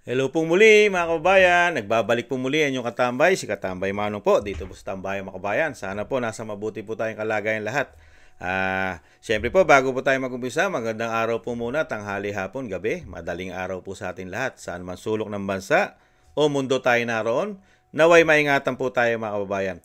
Hello po muli mga kababayan, nagbabalik po muli ang inyong katambay, si Katambay Manong po, dito po sa Tambayan mga kababayan. Sana po nasa mabuti po tayong kalagayan lahat. Siyempre po, bago po tayo mag-umpisa, magandang araw po muna, tanghali, hapon, gabi, madaling araw po sa atin lahat. Saan man sulok ng bansa o mundo tayo naroon, naway maingatan po tayo mga kababayan.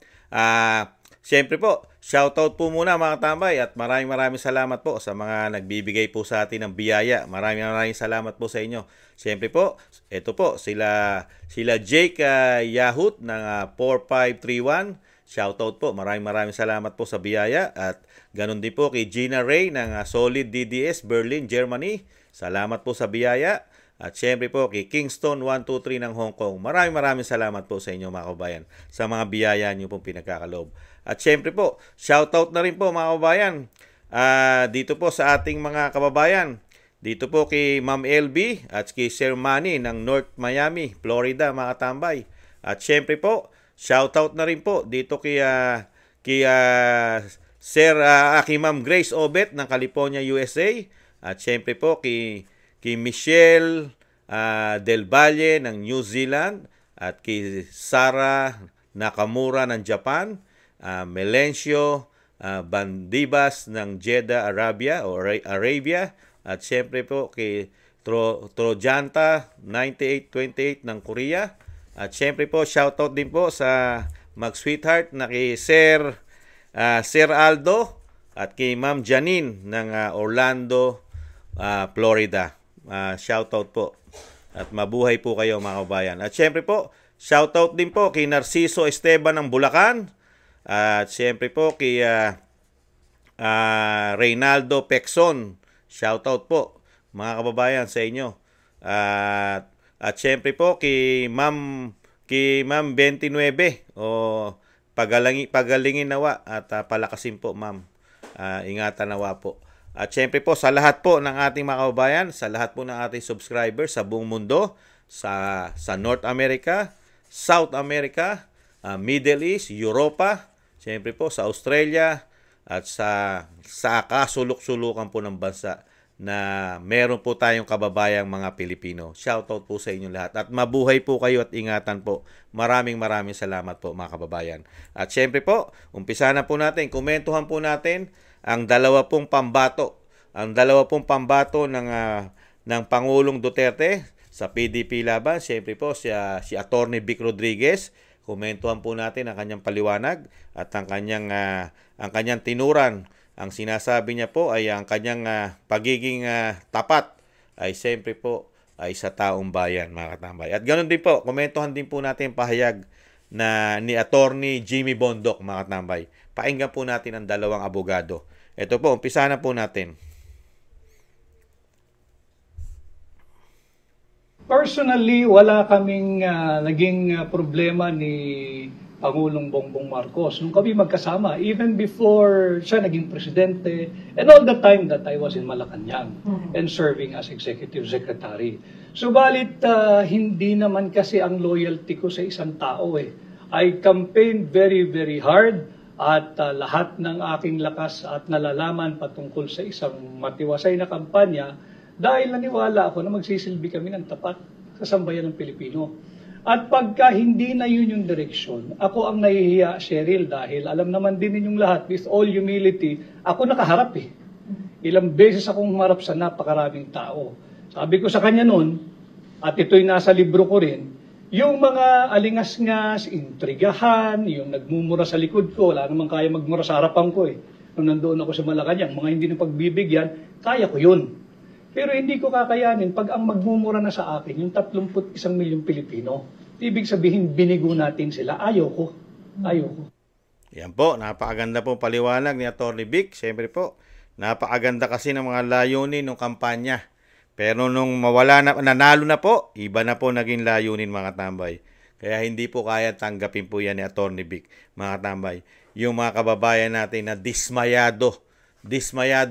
Siyempre po, shoutout po muna mga katambay at maraming salamat po sa mga nagbibigay po sa atin ng biyaya. Maraming salamat po sa inyo. Siyempre po, ito po, sila Jake Yahut ng 4531. Shoutout po, maraming salamat po sa biyaya. At ganun din po kay Gina Ray ng Solid DDS Berlin, Germany. Salamat po sa biyaya. At syempre po kay Kingston 123 ng Hong Kong. Maraming salamat po sa inyo mga kabayan sa mga biyaya niyo pong pinagkakaloob. At syempre po, shoutout na rin po mga kabayan dito po sa ating mga kababayan. Dito po kay Ma'am LB at kay Sir Manny ng North Miami, Florida mga katambay. At syempre po, shoutout na rin po dito kay Ma'am Grace Obet ng California, USA. At syempre po kay Michelle Del Valle ng New Zealand at kay Sarah Nakamura ng Japan, Melencio Bandibas ng Jeddah, Arabia, at siyempre po kay Trojanta 9828 ng Korea. At siyempre po shoutout din po sa mag-sweetheart na kay Sir Aldo at kay Ma'am Janine ng Orlando, Florida. Shoutout po. At mabuhay po kayo mga kabayan. At syempre po, shoutout din po kay Narciso Esteban ng Bulacan. At syempre po kay Reynaldo Pexon. Shoutout po mga kababayan sa inyo. At syempre po kay Ma'am 29 o pagalingin nawa at palakasin po ma'am. Ingatan nawa po. At syempre po sa lahat po ng ating mga kababayan, sa lahat po ng ating subscribers sa buong mundo, sa North America, South America, Middle East, Europa, syempre po sa Australia at sa kasulok-sulukan po ng bansa na meron po tayong kababayang mga Pilipino. Shoutout po sa inyo lahat. At mabuhay po kayo at ingatan po. Maraming salamat po mga kababayan. At syempre po, umpisa na po natin, komentuhan po natin ang dalawa pong pambato. Ang dalawa pong pambato ng Pangulong Duterte sa PDP laban. Syempre po si Attorney Vic Rodriguez. Komentuhan po natin ang kanyang paliwanag at ang kanyang tinuran. Ang sinasabi niya po ay ang kanyang pagiging tapat ay siyempre po ay sa taong bayan mga katambay. At ganoon din po, komentuhan din po natin pahayag ni Attorney Jimmy Bondoc mga katambay. Pakinggan po natin ang dalawang abogado. Ito po, umpisa na po natin. Personally, wala kaming naging problema ni Pangulong Bongbong Marcos nung kami magkasama, even before siya naging presidente, and all the time that I was in Malacanang and serving as executive secretary. Subalit, hindi naman kasi ang loyalty ko sa isang tao eh. I campaigned very hard at lahat ng aking lakas at nalalaman patungkol sa isang matiwasay na kampanya dahil naniwala ako na magsisilbi kami ng tapat sa sambayan ng Pilipino. At pagka hindi na yun yung direksyon, ako ang nahihiya, Cheryl, dahil alam naman din ninyong lahat, with all humility, ako nakaharap eh. Ilang beses akong humarap sa napakaraming tao. Sabi ko sa kanya noon, at ito'y nasa libro ko rin, yung mga alingas-ngas, intrigahan, yung nagmumura sa likod ko, wala namang kaya magmura sa harapan ko eh. Nung nandoon ako sa Malacanang, mga hindi na pagbibigyan, kaya ko yun. Pero hindi ko kakayanin pag ang magmumura na sa akin, yung 31 milyong Pilipino. Ibig sabihin, binigo natin sila. Ayoko. Yan po, napakaganda po paliwanag ni Atty. Vic. Siyempre po, napakaganda kasi ng mga layunin ng kampanya. Pero nung nanalo na po, iba na po naging layunin mga tambay. Kaya hindi po kaya tanggapin po yan ni Atty. Vic, mga tambay. Yung mga kababayan natin na dismayado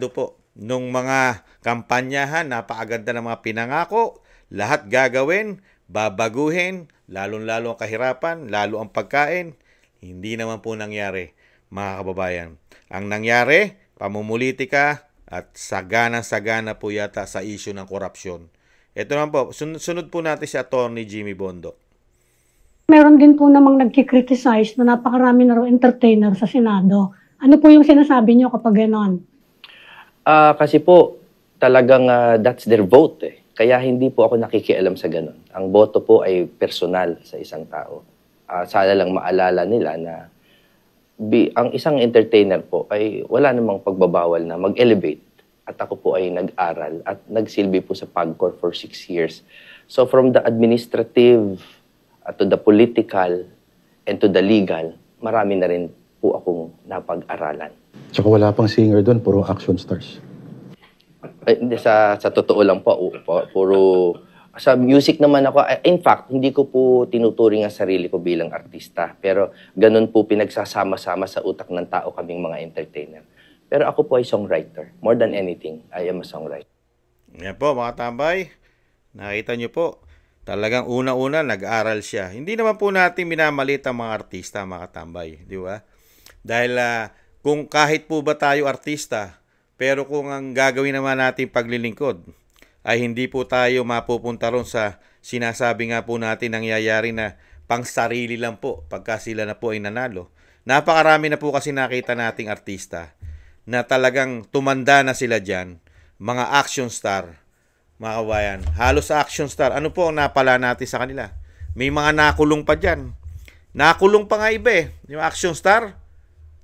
po nung mga kampanyahan, napakaganda ng mga pinangako, lahat gagawin, babaguhin, lalong-lalo ang kahirapan, lalo ang pagkain. Hindi naman po nangyari, mga kababayan. Ang nangyari, pamumulitika at sagana po yata sa issue ng korupsyon. Ito naman po, sunod po natin si Attorney Jimmy Bondoc. Meron din po namang nagki-criticize na napakarami na raw entertainer sa Senado. Ano po yung sinasabi niyo kapag gano'n? Kasi po, talagang that's their vote eh. Kaya hindi po ako nakikialam sa ganun. Ang boto po ay personal sa isang tao. Sana lang maalala nila na ang isang entertainer po ay wala namang pagbabawal na mag-elevate. At ako po ay nag-aral at nagsilbi po sa PAGCOR for 6 years. So from the administrative to the political and to the legal, marami na rin po akong napag-aralan. Tsaka wala pang singer doon, puro action stars. Sa totoo lang po, puro sa music naman ako. In fact, hindi ko po tinuturing ang sarili ko bilang artista. Pero ganun po pinagsasama-sama sa utak ng tao kaming mga entertainer. Pero ako po ay songwriter. More than anything, I am a songwriter. Yan po mga tambay. Nakita nyo po. Talagang una-una nag-aral siya. Hindi naman po natin minamalit ang mga artista, mga tambay. Di ba? Dahil kung kahit po ba tayo artista, pero kung ang gagawin naman natin paglilingkod, ay hindi po tayo mapupunta ron sa sinasabi nga po natin nangyayari na pang sarili lang po pagka sila na po ay nanalo. Napakarami na po kasi nakita nating artista na talagang tumanda na sila dyan, mga action star, mga kabayan. Halos sa action star, ano po ang napala natin sa kanila? May mga nakulong pa dyan. Nakulong pa nga iba eh. Yung action star,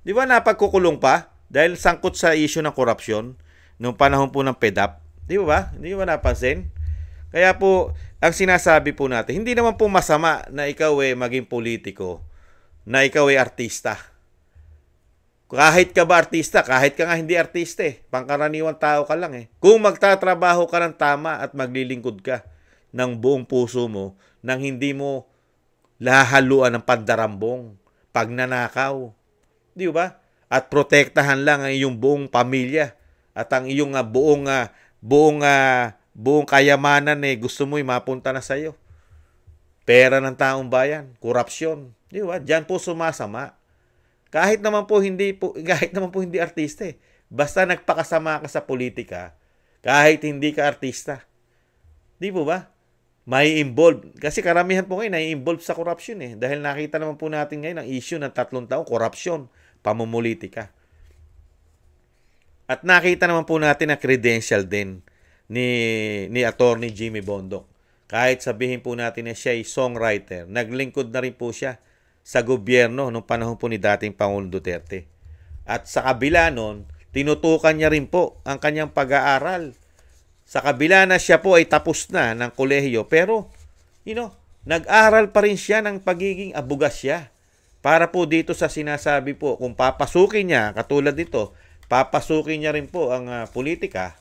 di ba napagkukulong pa? Dahil sangkot sa issue ng korupsyon nung panahon po ng PEDAP. Di ba? Hindi ba napansin? Kaya po, ang sinasabi po natin, hindi naman po masama na ikaw maging politiko, na ikaw artista. Kahit ka ba artista, kahit ka nga hindi artista pangkaraniwang tao ka lang Kung magtatrabaho ka ng tama at maglilingkod ka ng buong puso mo, nang hindi mo lahaluan ng pandarambong, pagnanakaw, di ba? At protektahan lang ang iyong buong pamilya at ang iyong buong kayamanan gusto mo mapunta na sa iyo. Pera ng taong bayan, korupsyon, di ba? Diyan po sumasama. Kahit naman po hindi artista Basta nagpakasama ka sa politika, kahit hindi ka artista. Di po ba? May involved. Kasi karamihan po ngayon nai-involve sa korupsyon Dahil nakita naman po natin ngayon ang issue ng 3 taon, korupsyon, pamumulitika. At nakita naman po natin ang credential din ni Attorney Jimmy Bondoc. Kahit sabihin po natin na siya ay songwriter, naglingkod na rin po siya sa gobyerno nung panahon po ni dating Pangulong Duterte. At sa kabila nun, tinutukan niya rin po ang kanyang pag-aaral. Sa kabila na siya po ay tapos na ng kolehiyo, pero, nag-aral pa rin siya ng pagiging abugasya. Para po dito sa sinasabi po, kung papasukin niya, katulad dito, papasukin niya rin po ang politika,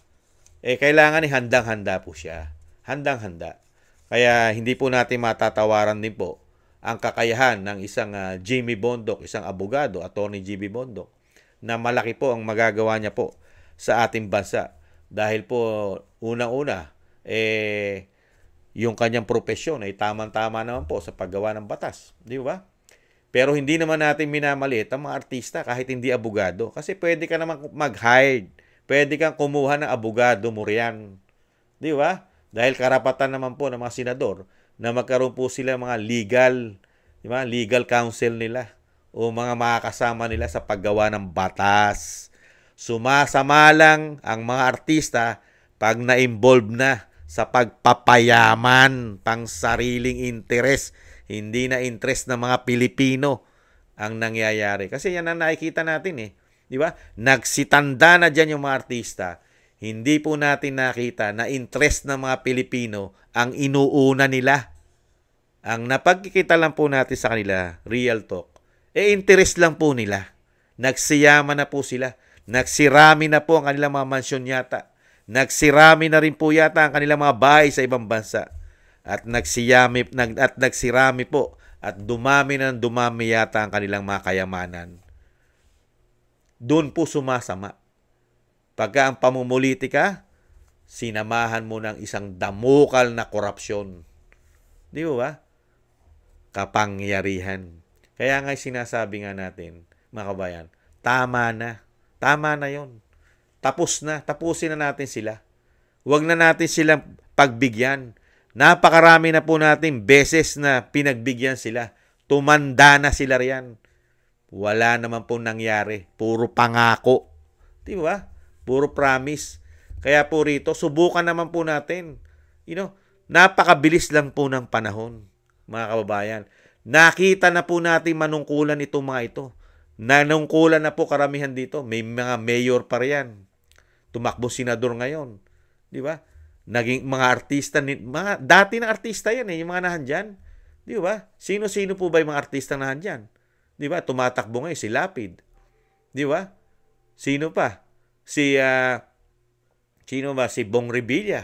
kailangan handang-handa po siya. Handang-handa. Kaya hindi po natin matatawaran din po ang kakayahan ng isang Jimmy Bondoc, isang abogado, Attorney Jimmy Bondoc, na malaki po ang magagawa niya po sa ating bansa. Dahil po, unang-una, yung kanyang profesyon ay tamang-tama naman po sa paggawa ng batas. Di ba? Pero hindi naman natin minamaliit ang mga artista kahit hindi abogado. Kasi pwede ka naman mag-hire. Pwede kang kumuha ng abogado mo riyan. Di ba? Dahil karapatan naman po ng mga senador na magkaroon po sila mga legal counsel nila o mga makakasama nila sa paggawa ng batas. Sumasama lang ang mga artista pag na-involve na sa pagpapayaman, pang sariling interes, hindi na interest ng mga Pilipino ang nangyayari. Kasi yan ang nakikita natin Di ba? Nagsitanda na dyan yung mga artista. Hindi po natin nakita na interest ng mga Pilipino ang inuuna nila. Ang napagkikita lang po natin sa kanila, real talk, interest lang po nila. Nagsiyama na po sila. Nagsirami na po ang kanilang mga mansyon yata. Nagsirami na rin po yata ang kanilang mga bahay sa ibang bansa. At nagsirami po at dumami yata ang kanilang mga kayamanan. Doon po sumasama. Pagka ang pamumulitika, sinamahan mo ng isang damukal na korupsyon. Di ba? Kapangyarihan. Kaya nga sinasabi nga natin, mga kabayan, tama na. Tama na yon. Tapos na. Tapusin na natin sila. Huwag na natin silang pagbigyan. Napakarami na po natin beses na pinagbigyan sila. Tumanda na sila riyan. Wala naman po nangyari. Puro pangako. Di ba? Puro promise. Kaya po rito, subukan naman po natin. Napakabilis lang po ng panahon, mga kababayan. Nakita na po natin manungkulan itong mga ito. Nanungkulan na po karamihan dito. May mga mayor pa riyan. Tumakbo senador ngayon. Di ba? Naging mga artista, dati na artista yan yung mga nahandyan. Di ba? Sino-sino po ba yung mga artista nahandyan? Di ba? Tumatakbo ngayon si Lapid. Di ba? Sino pa? Sino ba? Si Bong Revilla.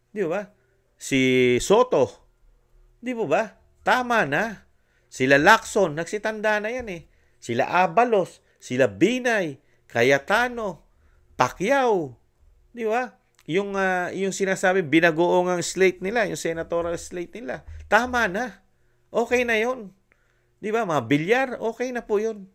Di ba? Si Soto. Di ba? Tama na. Sila Lacson, nagsitanda na yan eh. Sila Abalos, sila Binay, Cayetano, Pacquiao. Di ba? Yung sinasabi, binagoong ang slate nila, yung senatorial slate nila. Tama na. Okay na yon. Di ba? Mga bilyar, okay na po yun.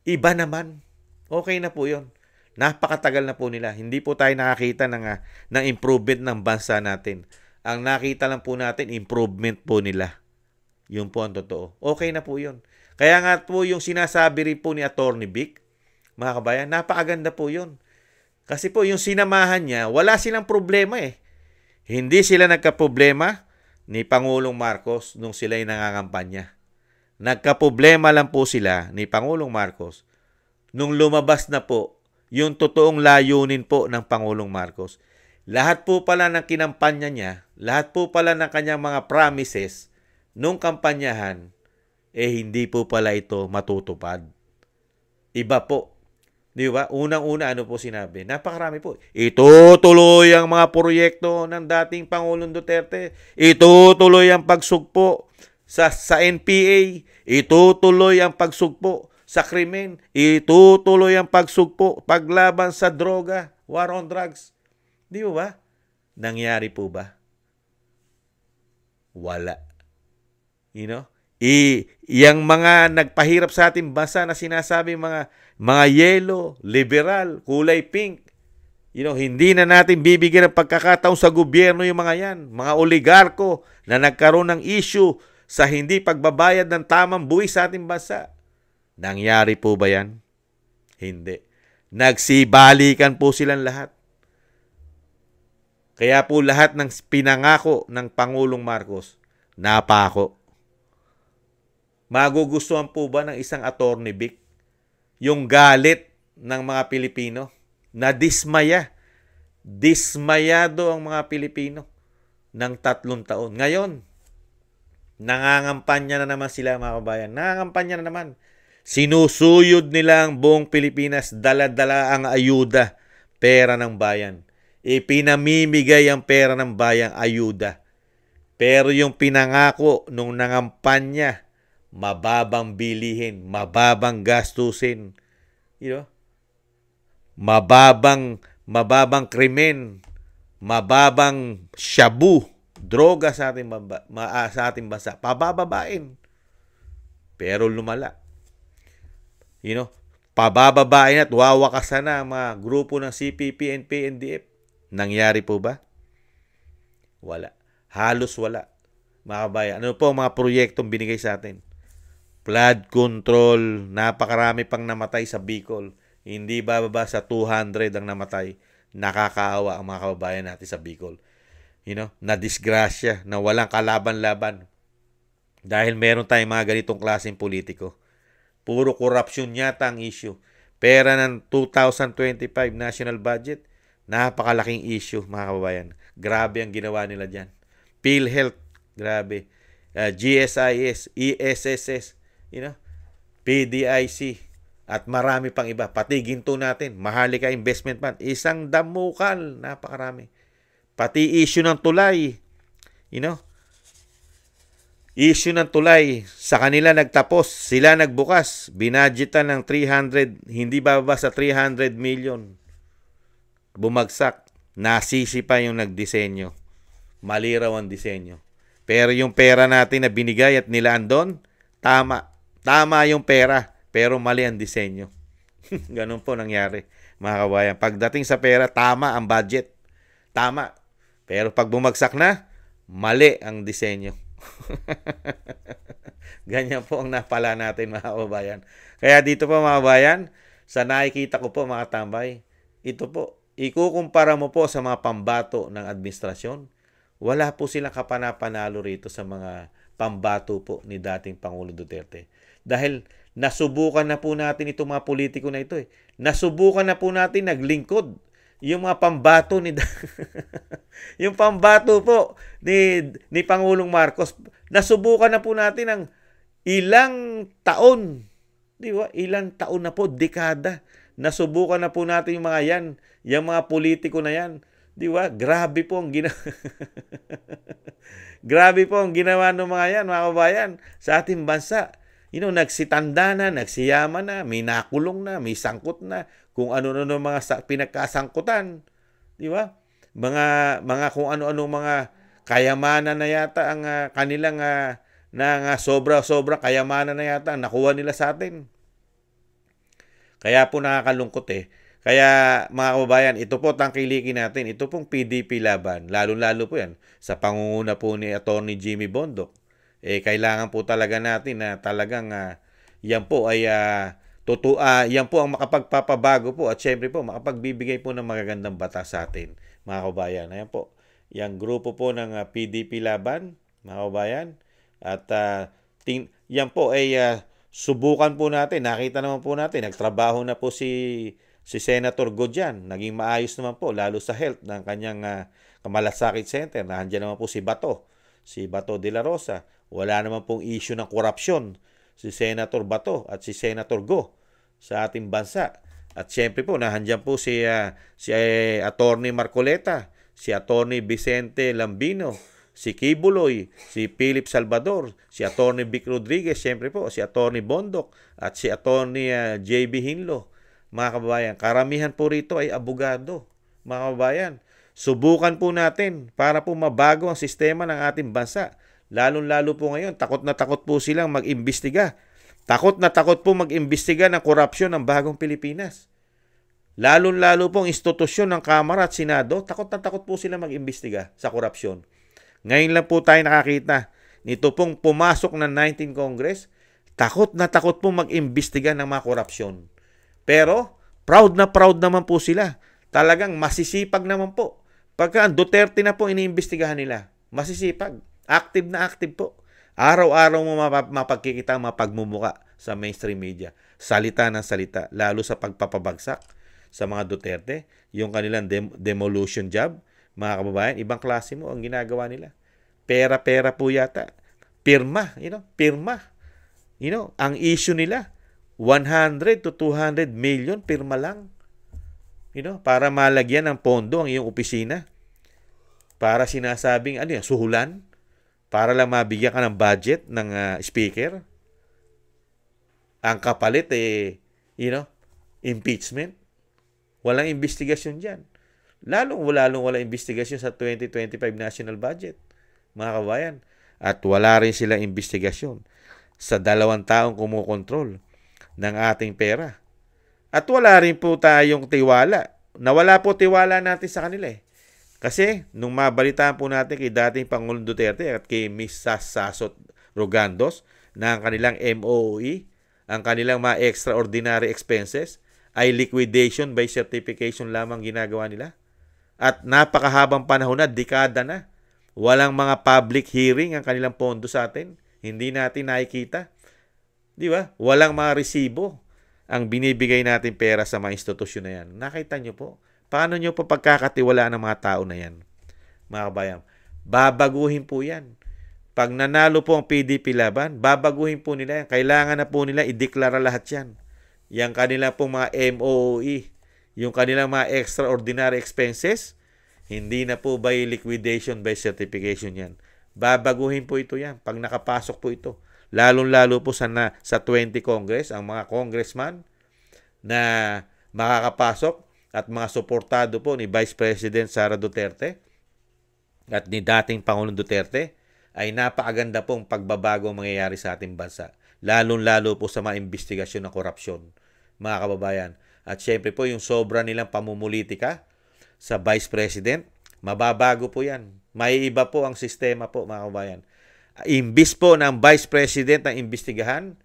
Iba naman. Okay na po yun. Napakatagal na po nila. Hindi po tayo nakakita ng improvement ng bansa natin. Ang nakita lang po natin, improvement po nila. Yun po ang totoo. Okay na po yun. Kaya nga po yung sinasabi rin po ni Atty. Vic, mga kabayan, napakaganda po yun. Kasi po yung sinamahan niya, wala silang problema eh. Hindi sila nagka-problema ni Pangulong Marcos nung sila'y nangangampanya. Nagka-problema lang po sila ni Pangulong Marcos nung lumabas na po yung totoong layunin po ng Pangulong Marcos. Lahat po pala ng kinampanya niya, lahat po pala ng kanyang mga promises nung kampanyahan, hindi po pala ito matutupad. Iba po. Di ba? Unang-una, ano po sinabi? Napakarami po. Itutuloy ang mga proyekto ng dating Pangulong Duterte. Itutuloy ang pagsugpo sa NPA. Itutuloy ang pagsugpo sa krimen. Itutuloy ang pagsugpo, paglaban sa droga, war on drugs. Di ba? Nangyari po ba? Wala. Yang mga nagpahirap sa ating bansa na sinasabi mga yellow, liberal, kulay pink, hindi na natin bibigyan ng pagkakataon sa gobyerno yung mga yan. Mga oligarko na nagkaroon ng issue sa hindi pagbabayad ng tamang buwis sa ating bansa. Nangyari po ba yan? Hindi. Nagsibalikan po silang lahat. Kaya po lahat ng pinangako ng Pangulong Marcos, napako. Magugustuhan po ba ng isang Atty. Vic yung galit ng mga Pilipino? Na dismaya. Dismayado ang mga Pilipino ng 3 taon. Ngayon, nangangampanya na naman sila, mga kabayan. Nangangampanya na naman. Sinusuyod nila ang buong Pilipinas. Dala-dala ang ayuda, pera ng bayan. Ipinamimigay ang pera ng bayan, ayuda. Pero yung pinangako nung nangampanya, mababang bilihin, mababang gastusin, mababang krimen, mababang shabu, droga sa ating bansa, pabababain. Pero lumala. Pabababain at wawakasan na ang mga grupo ng CPP, NP, NDF. Nangyari po ba? Wala. Halos wala. Mga kabayan, ano po ang mga proyektong binigay sa atin? Flood control, napakarami pang namatay sa Bicol. Hindi bababa sa 200 ang namatay. Nakakaawa ang mga kababayan natin sa Bicol. Na disgrasya, na walang kalaban-laban. Dahil meron tayong mga ganitong klaseng politiko. Puro corruption yata ang issue. Pera ng 2025 national budget, napakalaking issue, mga kababayan. Grabe ang ginawa nila dyan. PhilHealth, grabe. GSIS, ESSS, PDIC, at marami pang iba. Pati ginto natin, Maharlika Investment Fund, isang damukal, napakarami. Pati issue ng tulay, issue ng tulay, sa kanila nagtapos, sila nagbukas, binadgetan ng 300, hindi bababa sa 300 million. Bumagsak, nasisi pa yung nagdisenyo. Mali raw ang disenyo. Pero yung pera natin na binigay at nilaan doon, tama. Tama yung pera, pero mali ang disenyo. Ganun po nangyari, mga kabayan. Pagdating sa pera, tama ang budget. Tama. Pero pag bumagsak na, mali ang disenyo. Ganyan po ang napala natin mga kababayan. Kaya dito po mga kababayan, sa nakikita ko po mga tambay, ito po, ikukumpara mo po sa mga pambato ng administrasyon, wala po silang kapanapanalo rito sa mga pambato po ni dating Pangulo Duterte. Dahil nasubukan na po natin itong mga politiko na ito eh. Nasubukan na po natin naglingkod yung mga pambato ni yung pambato po ni Pangulong Marcos. Nasubukan na po natin ng ilang taon, di ba? Ilang taon na po, dekada. Nasubukan na po natin yung mga yan, yung mga politiko na yan. Di ba? Grabe po ang ginawa. Grabe po ang ginawa ng mga yan, mga kabayan, sa ating bansa. Nagsitanda na, nagsiyaman na, may nakulong na, may sangkot na, kung ano-ano mga pinagkasangkutan. Di ba? Mga kung ano-ano mga kayamanan na yata ang kanilang sobra-sobra kayamanan na yata ang nakuha nila sa atin. Kaya po nakakalungkot eh. Kaya mga kababayan, ito po tangkilikin natin. Ito pong PDP laban. Lalo-lalo po yan sa pangunguna po ni Atty. Jimmy Bondoc. Kailangan po talaga natin na talagang yan po ay yan po ang makapagpapabago po at syempre po makapagbibigay po ng magagandang batas sa atin, mga kababayan. Ayan po. Yung grupo po ng PDP laban, mga kababayan. At yan po ay subukan po natin. Nakita naman po natin. Nagtrabaho na po si Senator Go dyan. Naging maayos naman po, lalo sa health ng kanyang Kamalasakit Center. Nandiyan naman po si Bato de la Rosa. Wala naman pong issue ng korupsyon si Senator Bato at si Senator Go sa ating bansa. At syempre po, nandiyan po si Atty. Marcoleta, si Atty. Vicente Lambino, si Kibuloy, si Philip Salvador, si Atty. Vic Rodriguez, syempre po, si Atty. Bondoc, at si Atty. JB Hinlo. Mga kababayan, karamihan po rito ay abogado. Mga kababayan, subukan po natin para po mabago ang sistema ng ating bansa. Lalong-lalo po ngayon, takot na takot po silang mag-imbestiga. Takot na takot po mag-imbestiga ng korupsyon ng bagong Pilipinas. Lalong-lalo po ang institusyon ng Kamara at Senado, takot na takot po silang mag-imbestiga sa korupsyon. Ngayon lang po tayo nakakita nito pong pumasok ng 19th Congress, takot na takot po mag-imbestiga ng mga korupsyon. Pero, proud naman po sila. Talagang masisipag naman po. Pagka ang Duterte na po iniimbestigahan nila, masisipag. Active na active po. Araw-araw mo mapagkikita ang mapagmumuka sa mainstream media. Salita ng salita, lalo sa pagpapabagsak sa mga Duterte. Yung kanilang demolition job, mga kababayan, ibang klase mo ang ginagawa nila. Pera-pera po yata. Pirma, pirma. Ang issue nila, 100 to 200 million pirma lang. Para malagyan ng pondo ang iyong opisina. Para sinasabing, suhulan. Para lang mabigyan ka ng budget ng speaker. Ang kapalit impeachment. Walang investigasyon dyan. Lalong walang investigasyon sa 2025 national budget, mga kabayan. At wala rin silang investigasyon sa 2 taong kumukontrol ng ating pera. At wala rin po tayong tiwala. Nawala po tiwala natin sa kanila eh. Kasi nung mabalitaan po natin kay dating Pangulong Duterte at kay Ms. Sasot Rogandos na ang kanilang MOE, ang kanilang mga extraordinary expenses ay liquidation by certification lamang ginagawa nila. At napakahabang panahon na, dekada na, walang mga public hearing ang kanilang pondo sa atin. Hindi natin nakikita. Di ba? Walang mga resibo ang binibigay natin pera sa mga institusyon na yan. Nakita nyo po? Paano nyo po pagkakatiwalaan ng mga tao na yan? Mga kabayan, babaguhin po yan. Pag nanalo po ang PDP laban, babaguhin po nila yan. Kailangan na po nila ideklara lahat yan. Yung kanilang po mga MOE, yung kanilang mga extraordinary expenses, hindi na po by liquidation by certification yan. Babaguhin po ito yan. Pag nakapasok po ito. Lalong-lalo po sa 20 Congress, ang mga congressman na makakapasok at mga suportado po ni Vice President Sara Duterte at ni dating Pangulong Duterte, ay napakaganda pong pagbabago ang mangyayari sa ating bansa. Lalong-lalo po sa mga investigasyon ng korupsyon, mga kababayan. At syempre po yung sobra nilang pamumulitika sa Vice President, Mababago po yan. Maiiba po ang sistema po, mga kabayan. Imbis po ng Vice President ang imbestigahan,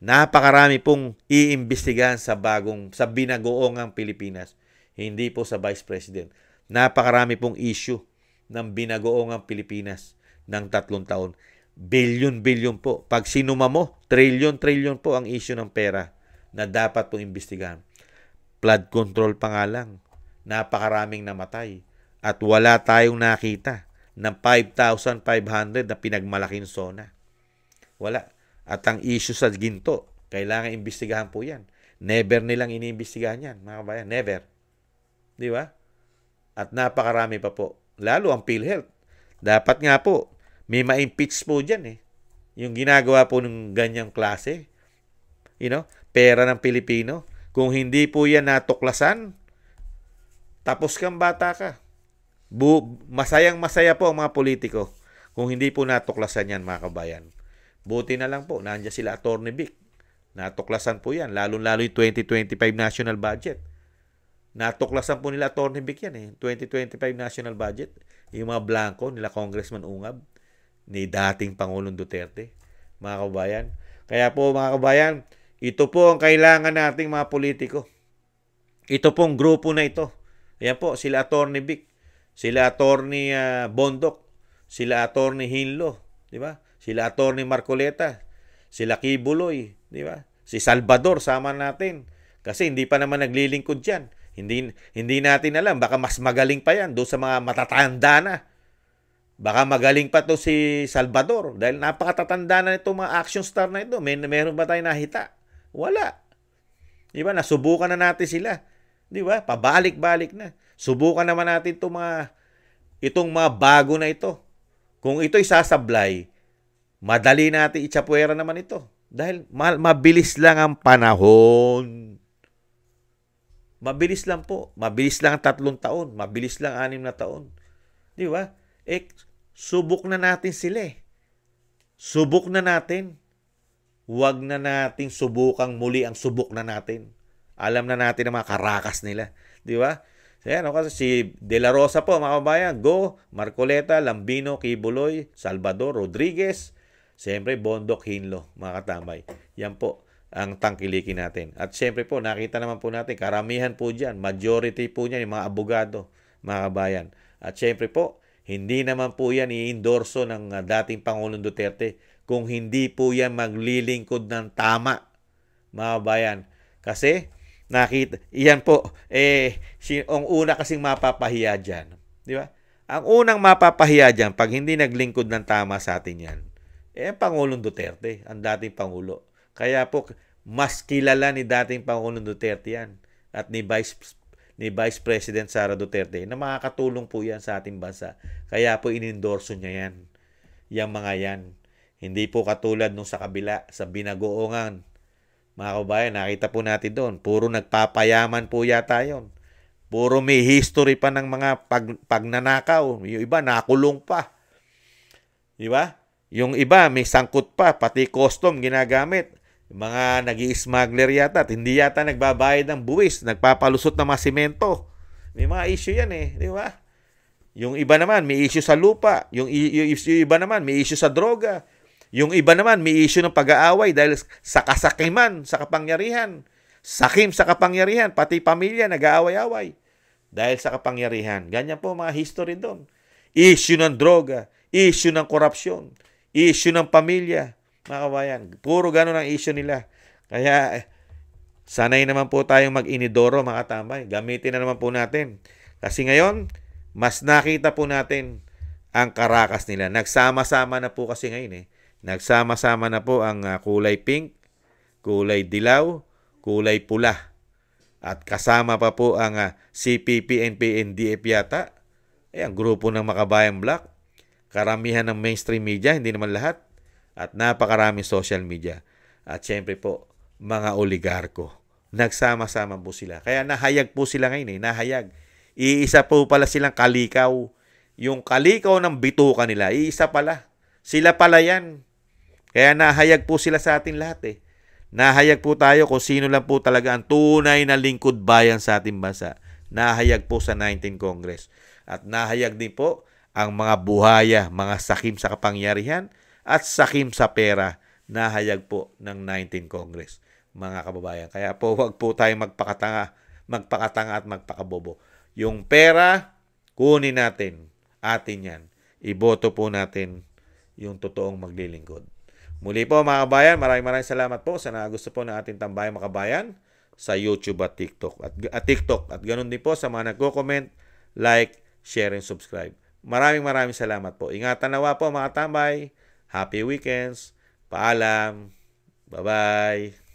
napakarami pong iimbestigahan sa binagoongang Pilipinas. Hindi po sa Vice President. Napakarami pong issue ng binagoongang Pilipinas ng 3 taon. Bilyon-bilyon po. Pag sinuma mo, trilyon-trilyon po ang issue ng pera na dapat pong imbestigahan. Flood control pa nga lang. Napakaraming namatay. At wala tayong nakita ng 5,500 na pinagmalaking zona. Wala. At ang issue sa ginto, kailangan imbestigahan po yan. Never nilang iniimbestigahan yan, mga kabayan. Never. Di ba? At napakarami pa po. Lalo ang PhilHealth. Dapat nga po, may ma-impeach po dyan eh. Yung ginagawa po ng ganyang klase. Pera ng Pilipino. Kung hindi po yan natuklasan, tapos kang bata ka. Masayang-masaya po ang mga politiko kung hindi po natuklasan yan, mga kabayan. Buti na lang po, nandiyan sila Atty. Vic. Natuklasan po yan, lalo-lalo yung 2025 national budget. Natuklasan po nila Atty. Vic yan eh, 2025 national budget. Yung mga blanco nila Congressman Ungab, ni dating Pangulong Duterte, mga kabayan. Kaya po, mga kabayan, ito po ang kailangan nating mga politiko. Ito pong grupo na ito. Ayan po, sila Atty. Vic, sila Atty. Bondok, sila Atty. Hinlo, di ba? Sila Atty. Marcoleta, sila Kibuloy, di ba? Si Salvador, sama natin. Kasi hindi pa naman naglilingkod yan. Hindi natin alam, baka mas magaling pa yan doon sa mga matatanda na. Baka magaling pa to si Salvador dahil napakatatanda na itong mga action star na ito. Meron ba tayo nakita? Wala. Di ba? Nasubukan na natin sila. Di ba? Pabalik-balik na. Subukan naman natin itong mga bago na ito. Kung ito'y sasablay, madali natin itsapuera naman ito. Dahil mabilis lang ang panahon. Mabilis lang po. Mabilis lang 3 taon. Mabilis lang 6 na taon. Di ba? Subok na natin sila eh. Subok na natin. Huwag na nating subukang muli ang subok na natin. Alam na natin ang mga karakas nila. Di ba? Kasi si De La Rosa po, mga kabayan, Go, Marcoleta, Lambino, Kibuloy, Salvador, Rodriguez, siyempre Bondok, Hinlo, mga katambay. Yan po ang tangkilikin natin. At siyempre po, nakita naman po natin, karamihan po dyan, majority po dyan, yung mga abogado, mga kabayan. At siyempre po, hindi naman po yan i-endorso ng dating Pangulong Duterte kung hindi po yan maglilingkod ng tama, mga kabayan. Kasi, iyan po, ang una kasing mapapahiya dyan. Di ba? Ang unang mapapahiya dyan, pag hindi naglingkod ng tama sa atin yan, Pangulong Duterte, ang dating Pangulo. Kaya po, mas kilala ni dating Pangulong Duterte yan at ni Vice President Sara Duterte na makakatulong po yan sa ating bansa. Kaya po inendorso niya yan. Yang mga yan. Hindi po katulad nung sa kabila, sa binagoongan. Mga kabayan, nakita po natin doon. Puro nagpapayaman po yata yun. Puro may history pa ng mga pagnanakaw. Yung iba, nakulong pa. Di ba? Yung iba, may sangkot pa. Pati custom ginagamit. Mga nag-i-smuggler yata at hindi yata nagbabayad ng buwis. Nagpapalusot ng mga simento. May mga issue yan eh. Di ba? Yung iba naman, may issue sa lupa. Yung iba naman, may issue sa droga. Yung iba naman, may issue ng pag-aaway dahil sa kasakiman, sa kapangyarihan. Sakim sa kapangyarihan, pati pamilya nag-aaway-away dahil sa kapangyarihan. Ganyan po mga history doon. Issue ng droga, issue ng korupsyon, issue ng pamilya, mga kabayan. Puro ganun ang issue nila. Kaya, sanay naman po tayong mag-inidoro, mga tambay. Gamitin na naman po natin. Kasi ngayon, mas nakita po natin ang karakas nila. Nagsama-sama na po kasi ngayon eh. Nagsama-sama na po ang kulay pink, kulay dilaw, kulay pula. At kasama pa po ang CPP, NP, NDF yata. Ang grupo ng Makabayang Black. Karamihan ng mainstream media, hindi naman lahat. At napakaraming social media. At syempre po, mga oligarko. Nagsama-sama po sila. Kaya nahayag po sila ngayon eh. Nahayag. Iisa po pala silang kalikaw. Yung kalikaw ng bituka nila, iisa pala. Sila pala yan. Kaya nahayag po sila sa atin lahat eh. Nahayag po tayo kung sino lang po talaga ang tunay na lingkod bayan sa ating bansa. Nahayag po sa 19th Congress. At nahayag din po ang mga buhaya, mga sakim sa kapangyarihan at sakim sa pera, nahayag po ng 19th Congress, mga kababayan. Kaya po wag po tayong magpakatanga at magpakabobo. Yung pera, kunin natin, atin yan. Iboto po natin yung totoong maglilingkod. Muli po mga kabayan, maraming salamat po sa gusto po ng ating tambayang mga kabayan sa YouTube at TikTok. At ganun din po sa mga nagko-comment, like, share, and subscribe. Maraming salamat po. Ingatan nawa po mga tambay. Happy weekends. Paalam. Bye-bye.